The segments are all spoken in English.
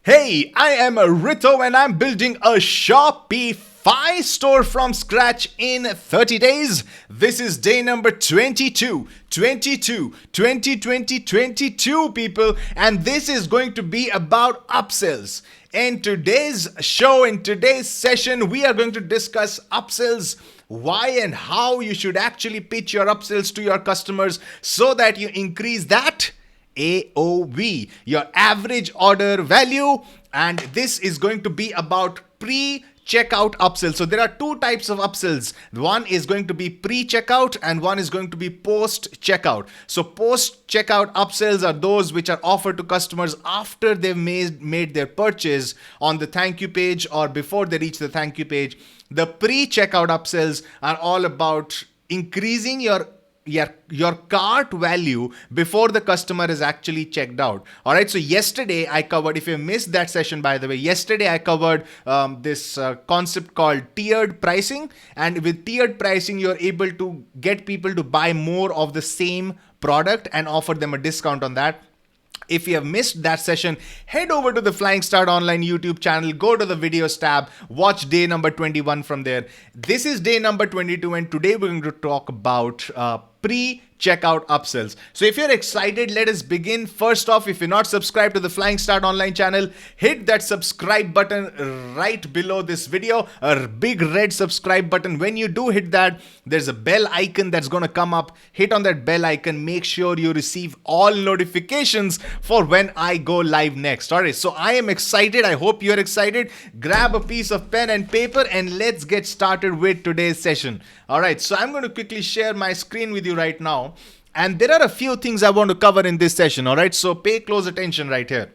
Hey, I am Rito and I'm building a Shopify store from scratch in 30 days. This is day number 22, 22, people, and this is going to be about upsells. In today's show, in today's session, we are going to discuss upsells, why and how you should actually pitch your upsells to your customers so that you increase that AOV, your average order value. And this is going to be about pre-checkout upsells. So there are two types of upsells. One is going to be pre-checkout and one is going to be post-checkout. So post-checkout upsells are those which are offered to customers after they've made their purchase on the thank you page or before they reach the thank you page. The pre-checkout upsells are all about increasing your cart value before the customer is actually checked out. All right. So yesterday I covered, if you missed that session, by the way, yesterday I covered this concept called tiered pricing. And with tiered pricing, you're able to get people to buy more of the same product and offer them a discount on that. If you have missed that session, head over to the Flying Start Online YouTube channel, go to the videos tab, watch day number 21 from there. This is day number 22, and today we're going to talk about pre-checkout upsells. So if you're excited, let us begin. First off, if you're not subscribed to the Flying Start Online channel, hit that subscribe button right below this video, a big red subscribe button. When you do hit that, there's a bell icon that's going to come up. Hit on that bell icon. Make sure you receive all notifications for when I go live next. All right, so I am excited. I hope you're excited. Grab a piece of pen and paper and let's get started with today's session. All right, so I'm going to quickly share my screen with you right now. And there are a few things I want to cover in this session. All right, so pay close attention right here.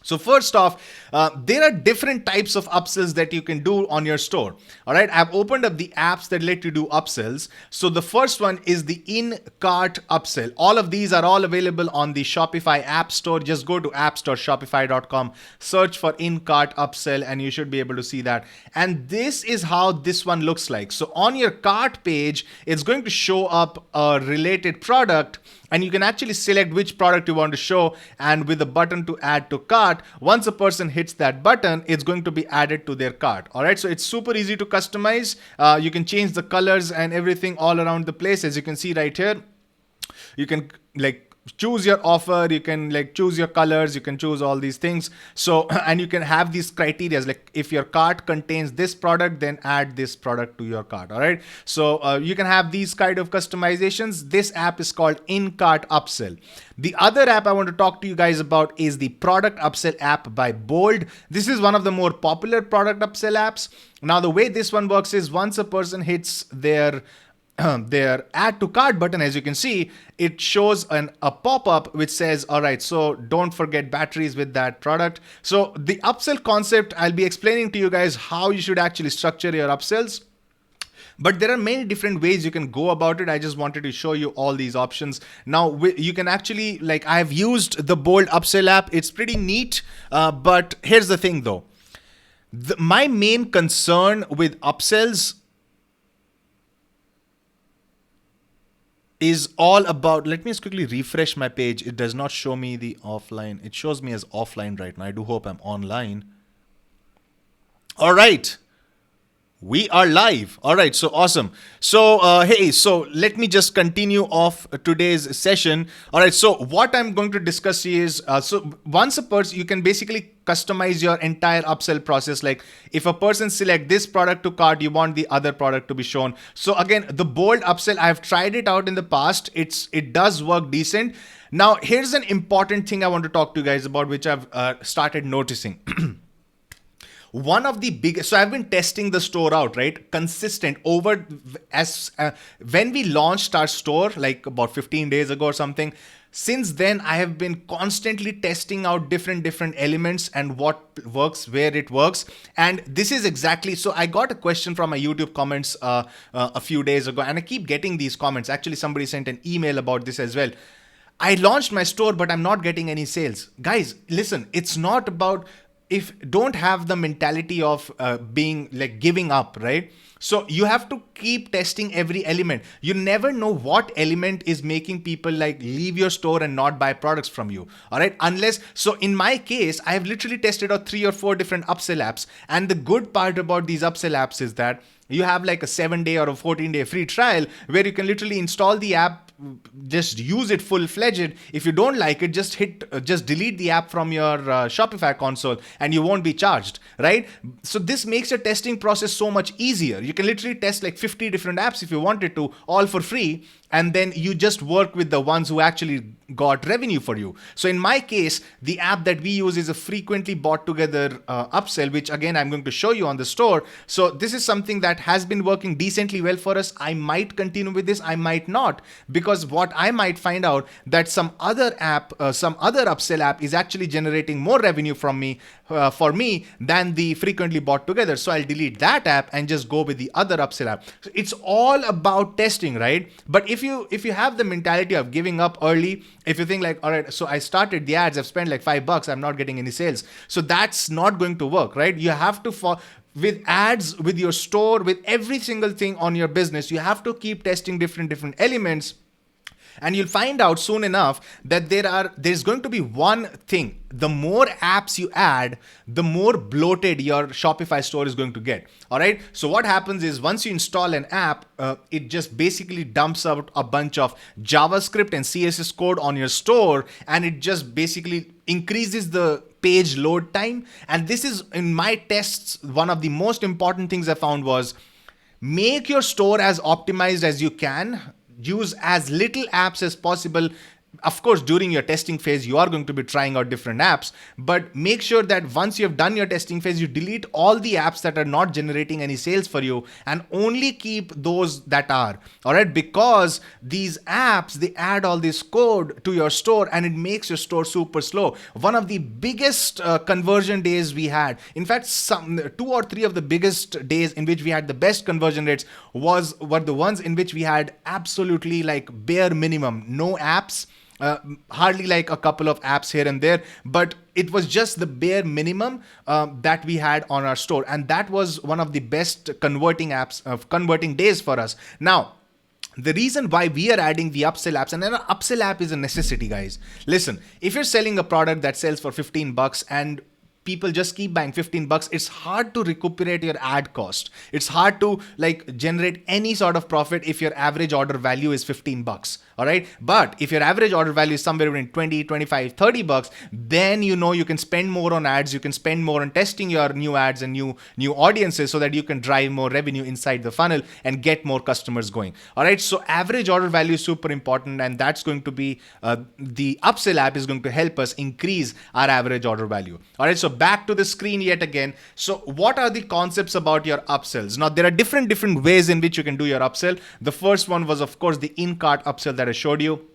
So first off, there are different types of upsells that you can do on your store. All right, I've opened up the apps that let you do upsells. So the first one is the in-cart upsell. All of these are all available on the Shopify App Store. Just go to app.shopify.com, search for in-cart upsell, and you should be able to see that. And this is how this one looks like. So on your cart page, it's going to show up a related product, and you can actually select which product you want to show, and with a button to add to cart, once a person hits that button, it's going to be added to their cart. All right, so it's super easy to customize. You can change the colors and everything all around the place. As you can see right here, you can choose your offer, you can choose your colors, you can choose all these things. So, and you can have these criteria, like if your cart contains this product, then add this product to your cart. All right, so you can have these kind of customizations. This app is called in-cart upsell. The other app I want to talk to you guys about is the product upsell app by Bold. This is one of the more popular product upsell apps. Now, the way this one works is once a person hits their add to cart button, as you can see, it shows a pop-up which says, all right, so don't forget batteries with that product. So the upsell concept, I'll be explaining to you guys how you should actually structure your upsells. But there are many different ways you can go about it. I just wanted to show you all these options. Now, you can actually, I've used the Bold Upsell app. It's pretty neat. But here's the thing though. My main concern with upsells is all about, let me just quickly refresh my page. It does not show me the offline. It shows me as offline right now. I do hope I'm online. All right. We are live. All right, so awesome. So, hey, so let me just continue off today's session. All right, so what I'm going to discuss is, so once a person, you can basically customize your entire upsell process. Like if a person select this product to cart, you want the other product to be shown. So again, the Bold upsell, I've tried it out in the past. It does work decent. Now, here's an important thing I want to talk to you guys about, which I've started noticing. One of the biggest, so I've been testing the store out, right? Consistent over when we launched our store, like about 15 days ago or something. Since then, I have been constantly testing out different elements and what works, where it works. And this is exactly, so I got a question from my YouTube comments a few days ago, and I keep getting these comments. Actually, somebody sent an email about this as well. I launched my store, but I'm not getting any sales. Guys, listen, it's not about if don't have the mentality of being like giving up, right? So you have to keep testing every element. You never know what element is making people like leave your store and not buy products from you. All right. Unless, so in my case, I have literally tested out 3 or 4 different upsell apps. And the good part about these upsell apps is that you have like a 7-day or a 14-day free trial where you can literally install the app, just use it full-fledged. If you don't like it, just delete the app from your Shopify console and you won't be charged, right? So this makes your testing process so much easier. You can literally test like 50 different apps if you wanted to, all for free, and then you just work with the ones who actually got revenue for you. So in my case, the app that we use is a frequently bought together upsell, which again, I'm going to show you on the store. So this is something that has been working decently well for us. I might continue with this, I might not, because what I might find out that some other app, some other upsell app is actually generating more revenue from me, for me than the frequently bought together. So I'll delete that app and just go with the other upsell app. So it's all about testing, right? But if you have the mentality of giving up early, if you think like, all right, so I started the ads, I've spent like $5, I'm not getting any sales. So that's not going to work, right? You have to with ads, with your store, with every single thing on your business, you have to keep testing different elements. And you'll find out soon enough that there's going to be one thing. The more apps you add, the more bloated your Shopify store is going to get. All right. So what happens is once you install an app, it just basically dumps out a bunch of JavaScript and CSS code on your store, and it just basically increases the page load time. And this is, in my tests, one of the most important things I found was make your store as optimized as you can. Use as little apps as possible. Of course, during your testing phase, you are going to be trying out different apps, but make sure that once you have done your testing phase, you delete all the apps that are not generating any sales for you and only keep those that are. All right, because these apps, they add all this code to your store and it makes your store super slow. One of the biggest conversion days we had, in fact, 2 or 3 of the biggest days in which we had the best conversion rates were the ones in which we had absolutely like bare minimum, no apps. Hardly like a couple of apps here and there, but it was just the bare minimum that we had on our store. And that was one of the best converting days for us. Now, the reason why we are adding the upsell apps, and an upsell app is a necessity, guys. Listen, if you're selling a product that sells for $15 and people just keep buying $15, it's hard to recuperate your ad cost. It's hard to like generate any sort of profit if your average order value is $15. All right. But if your average order value is somewhere between 20, 25, $30, then you can spend more on ads. You can spend more on testing your new ads and new audiences so that you can drive more revenue inside the funnel and get more customers going. All right. So average order value is super important. And that's going to be the upsell app is going to help us increase our average order value. All right. So back to the screen yet again. So what are the concepts about your upsells? Now, there are different ways in which you can do your upsell. The first one was, of course, the in-cart upsell that I showed you.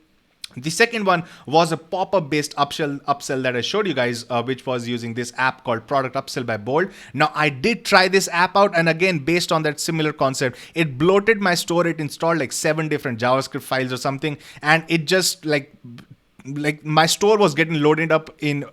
The second one was a pop-up based upsell that I showed you guys, which was using this app called Product Upsell by Bold. Now, I did try this app out, and again, based on that similar concept, it bloated my store. It installed like 7 different JavaScript files or something, and it just like my store was getting loaded up in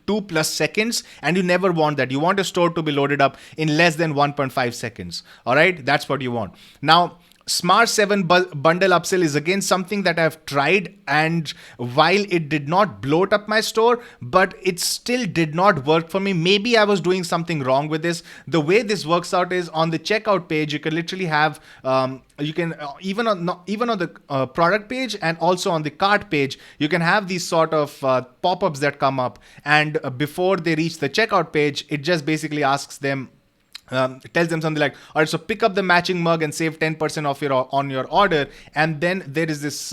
2+ seconds, and you never want that. You want a store to be loaded up in less than 1.5 seconds. All right, that's what you want. Now, Smart 7 bundle upsell is again something that I've tried, and while it did not bloat up my store, but it still did not work for me. Maybe I was doing something wrong with this. The way this works out is on the checkout page, you can literally have even on the product page and also on the cart page, you can have these sort of pop-ups that come up, and before they reach the checkout page, it just basically asks them, it tells them something like, all right, so pick up the matching mug and save 10% off on your order. And then there is this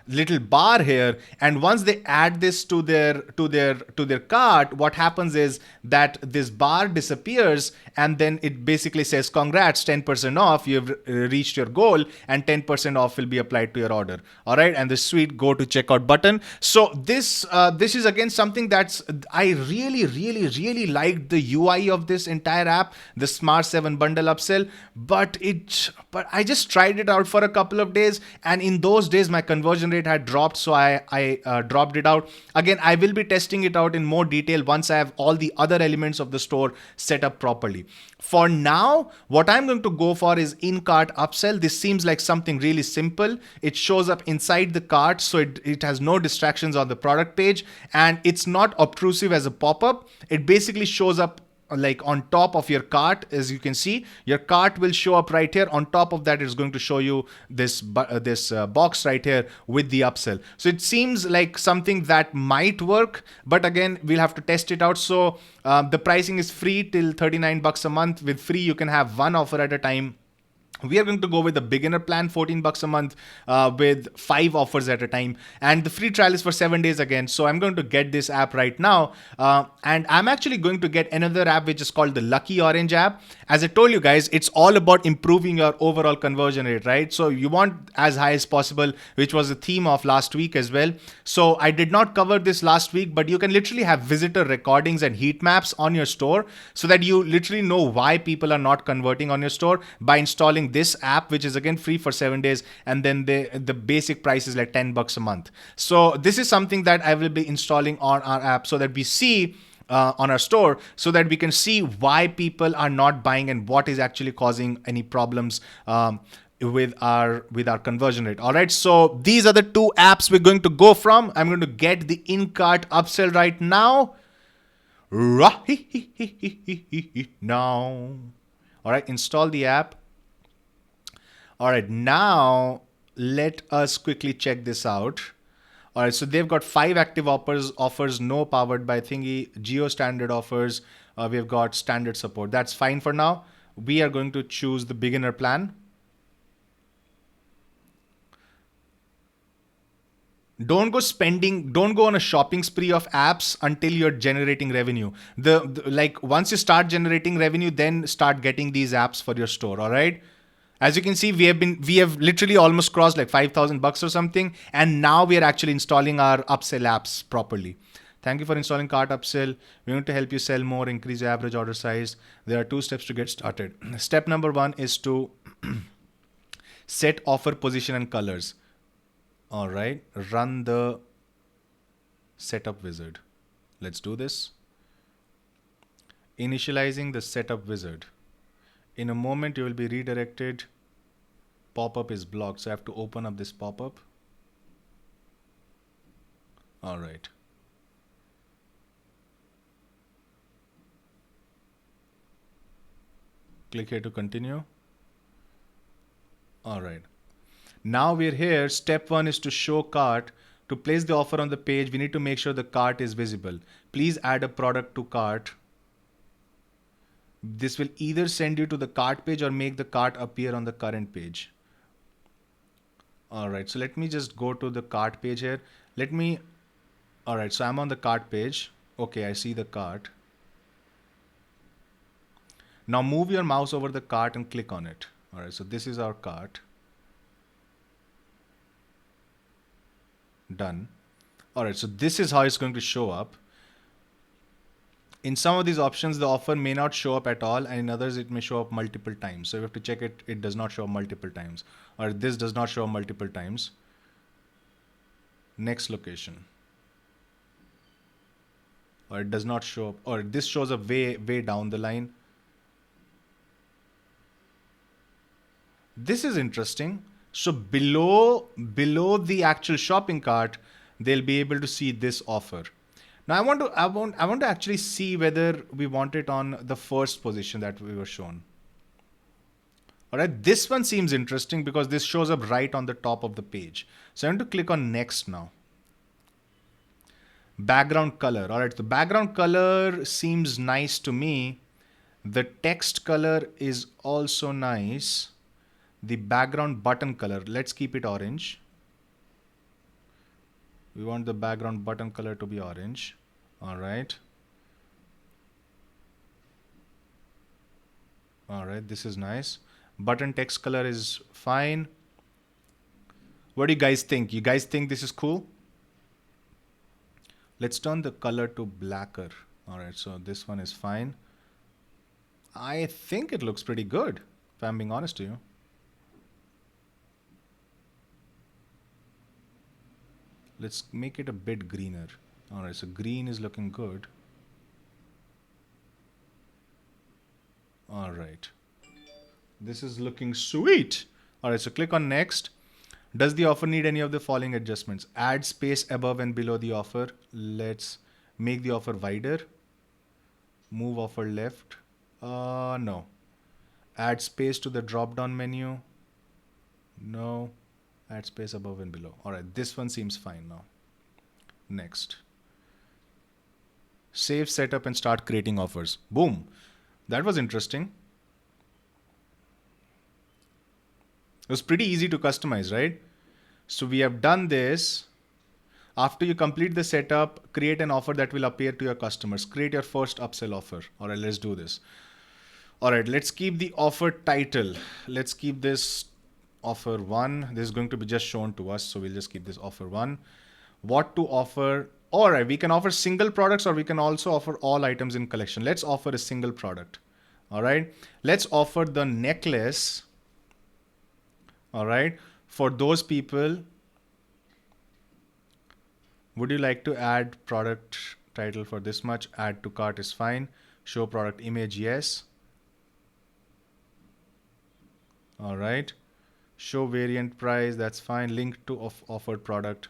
little bar here, and once they add this to their cart, what happens is that this bar disappears, and then it basically says, congrats, 10% off, you've reached your goal, and 10% off will be applied to your order. All right, and the sweet go to checkout button. So this is again something I really liked the UI of this entire app. Smart 7 bundle upsell, but I just tried it out for a couple of days, and in those days my conversion rate had dropped, so I dropped it out. Again, I will be testing it out in more detail once I have all the other elements of the store set up properly. For now, what I'm going to go for is in-cart upsell. This seems like something really simple. It shows up inside the cart, so it has no distractions on the product page, and it's not obtrusive as a pop-up. It basically shows up like on top of your cart. As you can see, your cart will show up right here. On top of that, it's going to show you this box right here with the upsell. So it seems like something that might work, but again, we'll have to test it out. So the pricing is free till $39 a month. With free, you can have one offer at a time. We are going to go with the beginner plan, $14 a month, with 5 offers at a time. And the free trial is for 7 days again. So I'm going to get this app right now. And I'm actually going to get another app, which is called the Lucky Orange app. As I told you guys, it's all about improving your overall conversion rate, right? So you want as high as possible, which was the theme of last week as well. So I did not cover this last week, but you can literally have visitor recordings and heat maps on your store so that you literally know why people are not converting on your store by installing this app, which is again free for 7 days, and then the basic price is like $10 a month. So this is something that I will be installing on our app so that we see on our store, so that we can see why people are not buying and what is actually causing any problems with our conversion rate. All right, so these are the 2 apps we're going to go from. I'm going to get the in-cart upsell right now. Now. All right, install the app. All right, now let us quickly check this out. All right, so they've got 5 active offers, no powered by thingy, geo standard offers. We've got standard support. That's fine for now. We are going to choose the beginner plan. Don't go on a shopping spree of apps until you're generating revenue. Like once you start generating revenue, then start getting these apps for your store. All right. As you can see, we have literally almost crossed like $5,000 or something, and now we are actually installing our upsell apps properly. Thank you for installing Cart Upsell. We're going to help you sell more, increase your average order size. There are 2 steps to get started. Step number 1 is to set offer position and colors. All right, run the setup wizard. Let's do this. Initializing the setup wizard. In a moment, you will be redirected. Pop-up is blocked, so I have to open up this pop-up. All right. Click here to continue. All right. Now we're here. Step 1 is to show cart. To place the offer on the page, we need to make sure the cart is visible. Please add a product to cart. This will either send you to the cart page or make the cart appear on the current page. All right, so let me just go to the cart page here. All right, so I'm on the cart page. Okay, I see the cart. Now move your mouse over the cart and click on it. All right, so this is our cart. Done. All right, so this is how it's going to show up. In some of these options, the offer may not show up at all, and in others, it may show up multiple times. So you have to check it. It does not show up multiple times, or this does not show up multiple times. Next location. Or it does not show up, or this shows up way down the line. This is interesting. So below the actual shopping cart, they'll be able to see this offer. Now I want to actually see whether we want it on the first position that we were shown. All right, this one seems interesting because this shows up right on the top of the page. So I'm going to click on next now. Background color. All right, the background color seems nice to me. The text color is also nice. The background button color, let's keep it orange. We want the background button color to be orange. All right. All right, this is nice. Button text color is fine. What do you guys think? You guys think this is cool? Let's turn the color to blacker. All right, so this one is fine. I think it looks pretty good, if I'm being honest to you. Let's make it a bit greener. All right, so green is looking good. All right. This is looking sweet. All right, so click on next. Does the offer need any of the following adjustments? Add space above and below the offer. Let's make the offer wider. Move offer left. No. Add space to the drop down menu. No. Add space above and below. All right, this one seems fine now. Next. Save setup and start creating offers. Boom. That was interesting. It was pretty easy to customize, right? So we have done this. After you complete the setup, create an offer that will appear to your customers. Create your first upsell offer. All right, let's do this. All right, let's keep the offer title. Let's keep this offer 1. This is going to be just shown to us. So we'll just keep this offer 1. What to offer? All right, we can offer single products or we can also offer all items in collection. Let's offer a single product. All right, let's offer the necklace. All right, for those people, would you like to add product title for this much? Add to cart is fine. Show product image, yes. All right. Show variant price, that's fine. Link to offered product.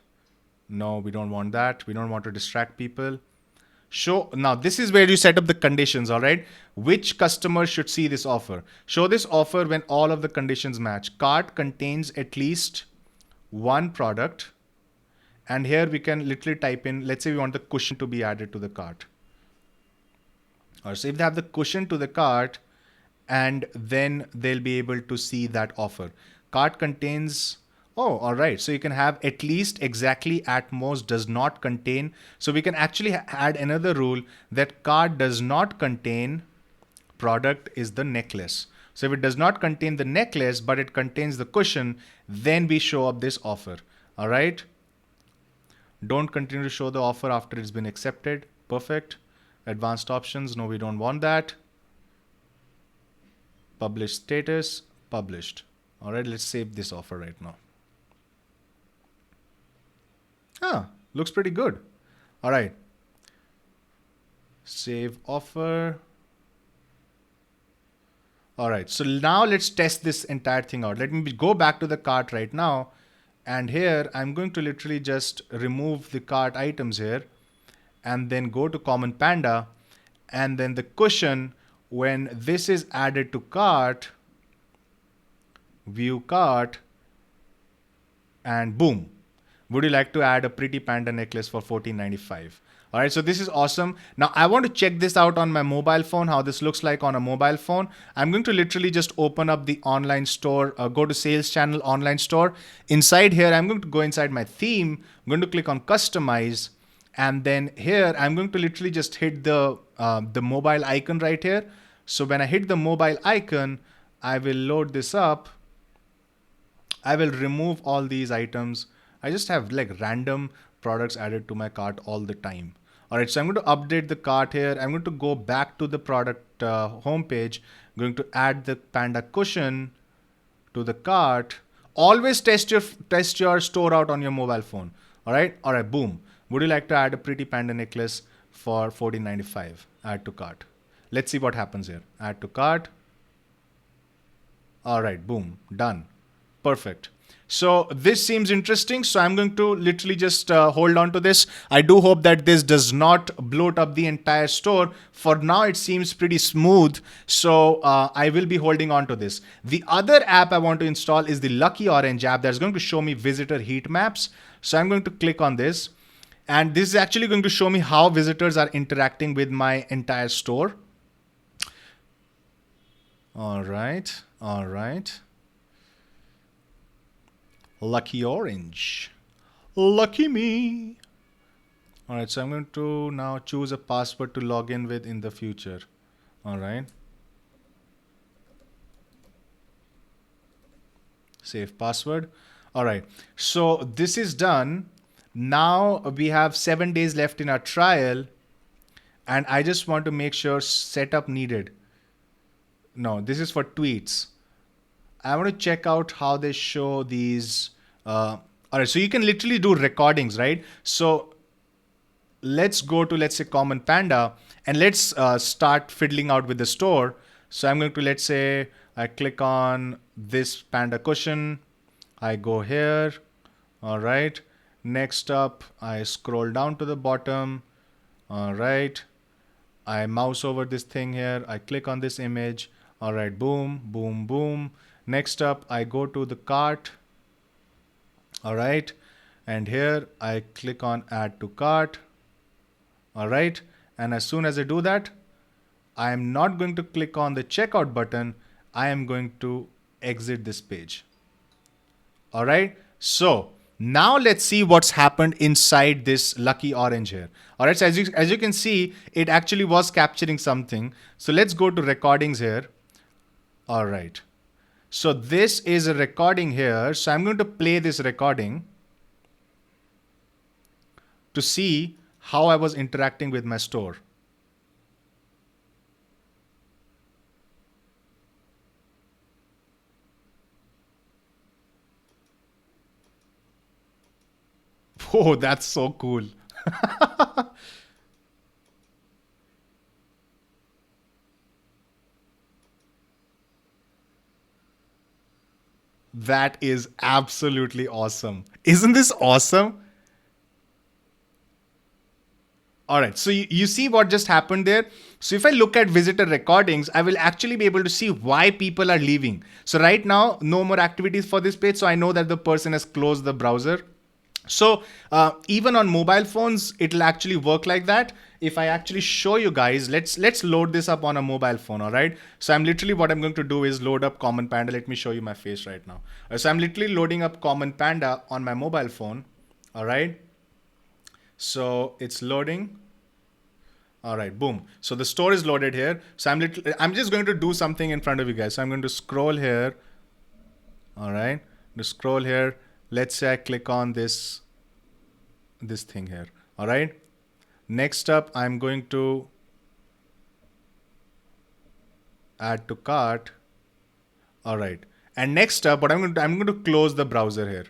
No, we don't want that. We don't want to distract people. Show, now this is where you set up the conditions, all right? Which customer should see this offer? Show this offer when all of the conditions match. Cart contains at least one product. And here we can literally type in, let's say we want the cushion to be added to the cart. Or so if they have the cushion to the cart, and then they'll be able to see that offer. Cart contains, oh, all right. So you can have at least, exactly, at most, does not contain. So we can actually add another rule that cart does not contain product is the necklace. So if it does not contain the necklace, but it contains the cushion, then we show up this offer. All right. Don't continue to show the offer after it's been accepted. Perfect. Advanced options. No, we don't want that. Publish status. Published. All right, let's save this offer right now. Looks pretty good. All right. Save offer. All right, so now let's test this entire thing out. Let me go back to the cart right now. And here, I'm going to literally just remove the cart items here and then go to Common Panda. And then the cushion, when this is added to cart, view cart, and boom. Would you like to add a pretty panda necklace for $14.95? All right, so this is awesome. Now I want to check this out on my mobile phone, how this looks like on a mobile phone. I'm going to literally just open up the online store, go to sales channel online store. Inside here, I'm going to go inside my theme. I'm going to click on customize. And then here, I'm going to literally just hit the mobile icon right here. So when I hit the mobile icon, I will load this up. I will remove all these items. I just have like random products added to my cart all the time. All right, so I'm going to update the cart here. I'm going to go back to the product homepage. I'm going to add the panda cushion to the cart. Always test your store out on your mobile phone. All right, boom. Would you like to add a pretty panda necklace for $14.95? Add to cart. Let's see what happens here. Add to cart. All right, boom, done. Perfect. So this seems interesting. So I'm going to literally just hold on to this. I do hope that this does not bloat up the entire store. For now, it seems pretty smooth. So I will be holding on to this. The other app I want to install is the Lucky Orange app that's going to show me visitor heat maps. So I'm going to click on this. And this is actually going to show me how visitors are interacting with my entire store. All right. All right. Lucky Orange. Lucky me. All right, so I'm going to now choose a password to log in with in the future. All right. Save password. All right, so this is done. Now we have 7 days left in our trial. And I just want to make sure setup needed. No, this is for tweets. I want to check out how they show these. All right, so you can literally do recordings, right? So let's go to, let's say, Common Panda, and let's start fiddling out with the store. So I'm going to, let's say, I click on this panda cushion. I go here. All right. Next up, I scroll down to the bottom. All right. I mouse over this thing here. I click on this image. All right. Boom, boom, boom. Next up, I go to the cart. All right. And here I click on add to cart. All right. And as soon as I do that, I am not going to click on the checkout button. I am going to exit this page. All right. So now let's see what's happened inside this lucky orange here. All right. So as you can see, it actually was capturing something. So let's go to recordings here. All right. So this is a recording here. So I'm going to play this recording to see how I was interacting with my store. Oh, that's so cool. That is absolutely awesome. Isn't this awesome? All right, so you see what just happened there? So if I look at visitor recordings, I will actually be able to see why people are leaving. So right now, no more activities for this page. So I know that the person has closed the browser. So even on mobile phones, it'll actually work like that. If I actually show you guys, let's load this up on a mobile phone. All right. So I'm literally, what I'm going to do is load up Common Panda. Let me show you my face right now. So I'm literally loading up Common Panda on my mobile phone. All right. So it's loading. All right, boom. So the store is loaded here. So I'm just going to do something in front of you guys. So I'm going to scroll here. All right, to scroll here. Let's say I click on this thing here. All right. Next up, I'm going to add to cart. All right. And next up, what I'm going to close the browser here.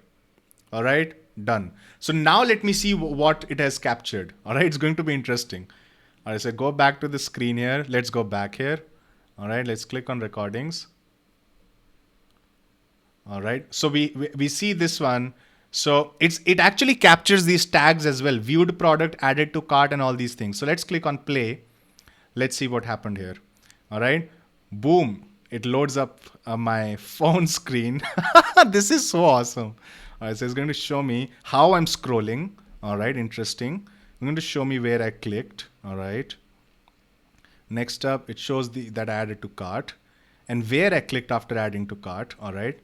All right, done. So now let me see what it has captured. All right, it's going to be interesting. All right, so go back to the screen here. Let's go back here. All right, let's click on recordings. All right, so we see this one. So it actually captures these tags as well. Viewed product, added to cart, and all these things. So let's click on play. Let's see what happened here. All right, boom. It loads up my phone screen. This is so awesome. All right, so it's going to show me how I'm scrolling. All right, interesting. I'm going to show me where I clicked. All right. Next up, it shows that I added to cart and where I clicked after adding to cart. All right.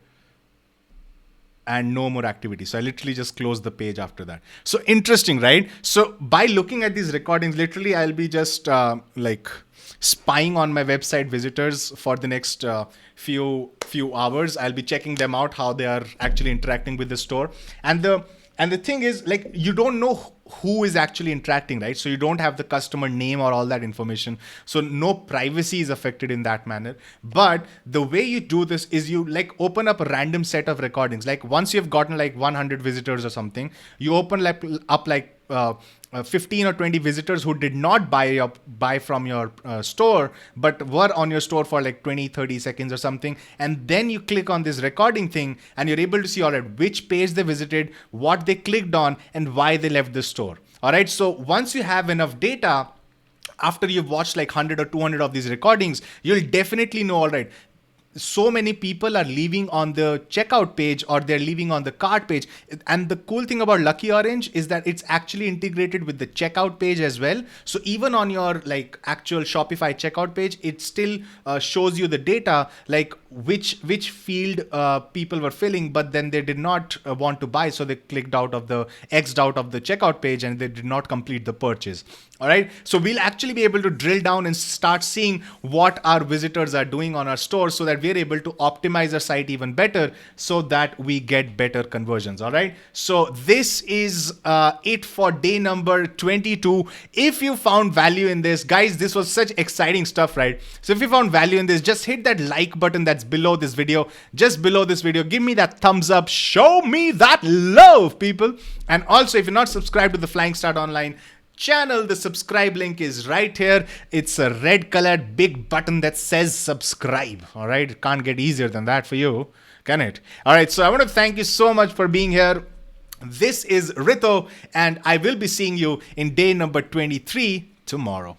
And no more activity. So I literally just closed the page after that. So interesting, right? So by looking at these recordings, literally I'll be just like spying on my website visitors for the next few hours. I'll be checking them out, how they are actually interacting with the store. And the thing is, like, you don't know who is actually interacting, right? So you don't have the customer name or all that information. So no privacy is affected in that manner. But the way you do this is you like open up a random set of recordings. Like once you've gotten like 100 visitors or something, you open up 15 or 20 visitors who did not buy from your store, but were on your store for like 20-30 seconds or something. And then you click on this recording thing and you're able to see, all right, which page they visited, what they clicked on, and why they left the store. All right. So once you have enough data, after you've watched like 100 or 200 of these recordings, you'll definitely know, all right, so many people are leaving on the checkout page or they're leaving on the cart page. And the cool thing about Lucky Orange is that it's actually integrated with the checkout page as well. So even on your like actual Shopify checkout page, it still shows you the data, like which field people were filling, but then they did not want to buy. So they clicked out of the X'd out of the checkout page and they did not complete the purchase. All right. So we'll actually be able to drill down and start seeing what our visitors are doing on our store so that we're able to optimize our site even better so that we get better conversions. All right. So this is it for day number 22. If you found value in this, guys, this was such exciting stuff, right? So if you found value in this, just hit that like button that's below this video, just below this video. Give me that thumbs up. Show me that love, people. And also, if you're not subscribed to the Flying Start Online channel, the subscribe link is right here. It's a red colored big button that says subscribe. All right. It can't get easier than that for you, can it? All right. So I want to thank you so much for being here. This is Rito, and I will be seeing you in day number 23 tomorrow.